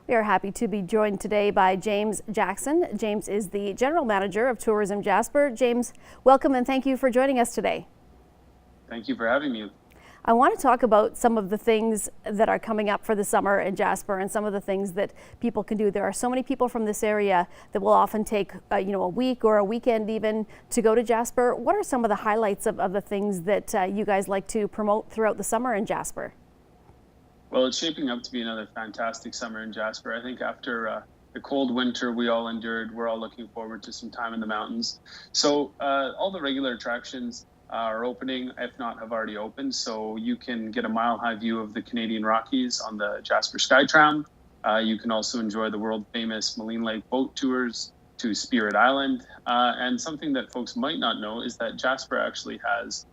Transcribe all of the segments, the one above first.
We are happy to be joined today by James Jackson. James is the General Manager of Tourism Jasper. James, welcome and thank you for joining us today. Thank you for having me. I want to talk about some of the things that are coming up for the summer in Jasper and some of the things that people can do. There are so many people from this area that will often take a week or a weekend even to go to Jasper. What are some of the highlights of the things that you guys like to promote throughout the summer in Jasper? Well, it's shaping up to be another fantastic summer in Jasper. I think after the cold winter we all endured, we're all looking forward to some time in the mountains. So all the regular attractions are opening, if not have already opened. So you can get a mile-high view of the Canadian Rockies on the Jasper Skytram. You can also enjoy the world-famous Maligne Lake boat tours to Spirit Island. And something that folks might not know is that Jasper actually has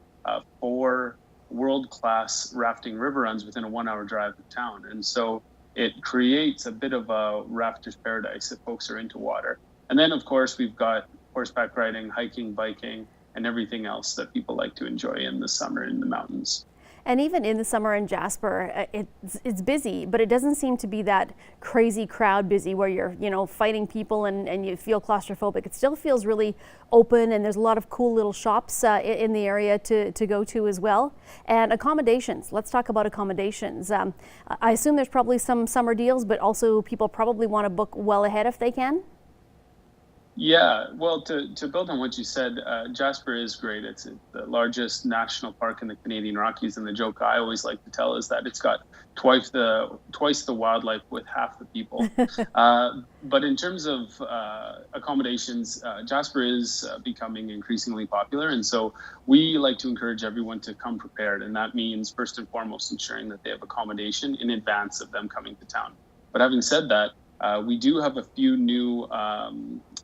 4 world-class rafting river runs within a 1-hour drive of town. And so it creates a bit of a rafter's paradise if folks are into water. And then, of course, we've got horseback riding, hiking, biking, and everything else that people like to enjoy in the summer in the mountains. And even in the summer in Jasper, it's busy, but it doesn't seem to be that crazy crowd busy where you're, fighting people and you feel claustrophobic. It still feels really open, and there's a lot of cool little shops in the area to go to as well. And accommodations. Let's talk about accommodations. I assume there's probably some summer deals, but also people probably want to book well ahead if they can. Yeah, well, to build on what you said, Jasper is great. It's the largest national park in the Canadian Rockies, and the joke I always like to tell is that it's got twice the wildlife with half the people. But in terms of accommodations, Jasper is becoming increasingly popular, and so we like to encourage everyone to come prepared, and that means first and foremost ensuring that they have accommodation in advance of them coming to town. But having said that, we do have a few new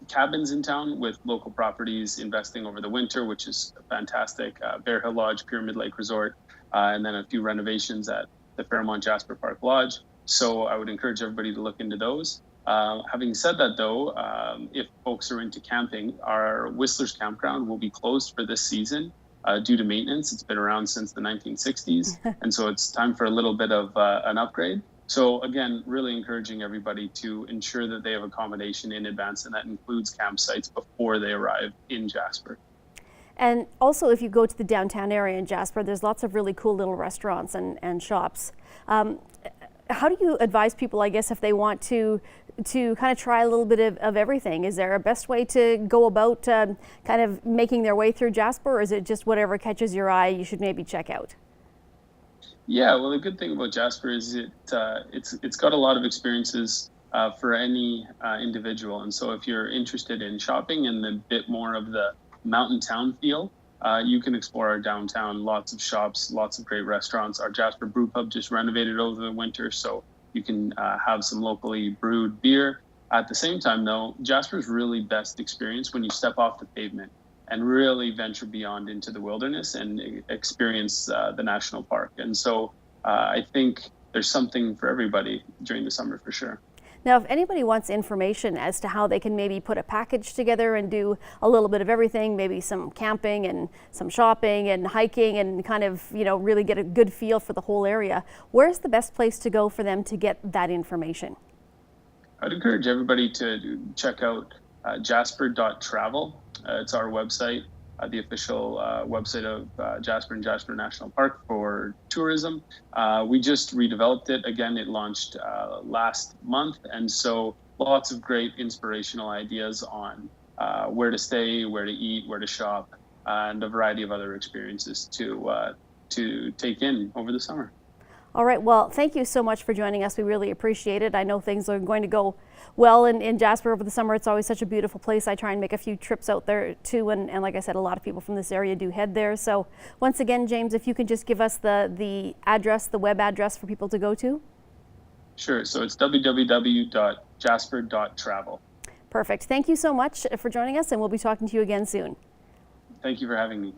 cabins in town with local properties investing over the winter, which is fantastic. Bear Hill Lodge, Pyramid Lake Resort, and then a few renovations at the Fairmont Jasper Park Lodge. So I would encourage everybody to look into those. Having said that, though, if folks are into camping, our Whistler's Campground will be closed for this season due to maintenance. It's been around since the 1960s, and so it's time for a little bit of an upgrade. So again, really encouraging everybody to ensure that they have accommodation in advance, and that includes campsites before they arrive in Jasper. And also, if you go to the downtown area in Jasper, there's lots of really cool little restaurants and shops. How do you advise people, I guess, if they want to kind of try a little bit of everything? Is there a best way to go about kind of making their way through Jasper, or is it just whatever catches your eye you should maybe check out? Yeah, well, the good thing about Jasper is it's got a lot of experiences for any individual. And so if you're interested in shopping and a bit more of the mountain town feel, you can explore our downtown. Lots of shops, lots of great restaurants. Our Jasper Brew Pub just renovated over the winter, so you can have some locally brewed beer. At the same time, though, Jasper's really best experience when you step off the pavement and really venture beyond into the wilderness and experience the national park. And so I think there's something for everybody during the summer for sure. Now, if anybody wants information as to how they can maybe put a package together and do a little bit of everything, maybe some camping and some shopping and hiking and kind of, really get a good feel for the whole area, where's the best place to go for them to get that information? I'd encourage everybody to check out jasper.travel. It's our website, the official website of Jasper and Jasper National Park for tourism. We just redeveloped it. Again, it launched last month. And so lots of great inspirational ideas on where to stay, where to eat, where to shop, and a variety of other experiences to take in over the summer. All right, well, thank you so much for joining us. We really appreciate it. I know things are going to go well in Jasper over the summer. It's always such a beautiful place. I try and make a few trips out there too, and like I said, a lot of people from this area do head there. So once again, James, if you can just give us the address, the web address for people to go to. Sure, so it's www.jasper.travel. Perfect. Thank you so much for joining us, and we'll be talking to you again soon. Thank you for having me.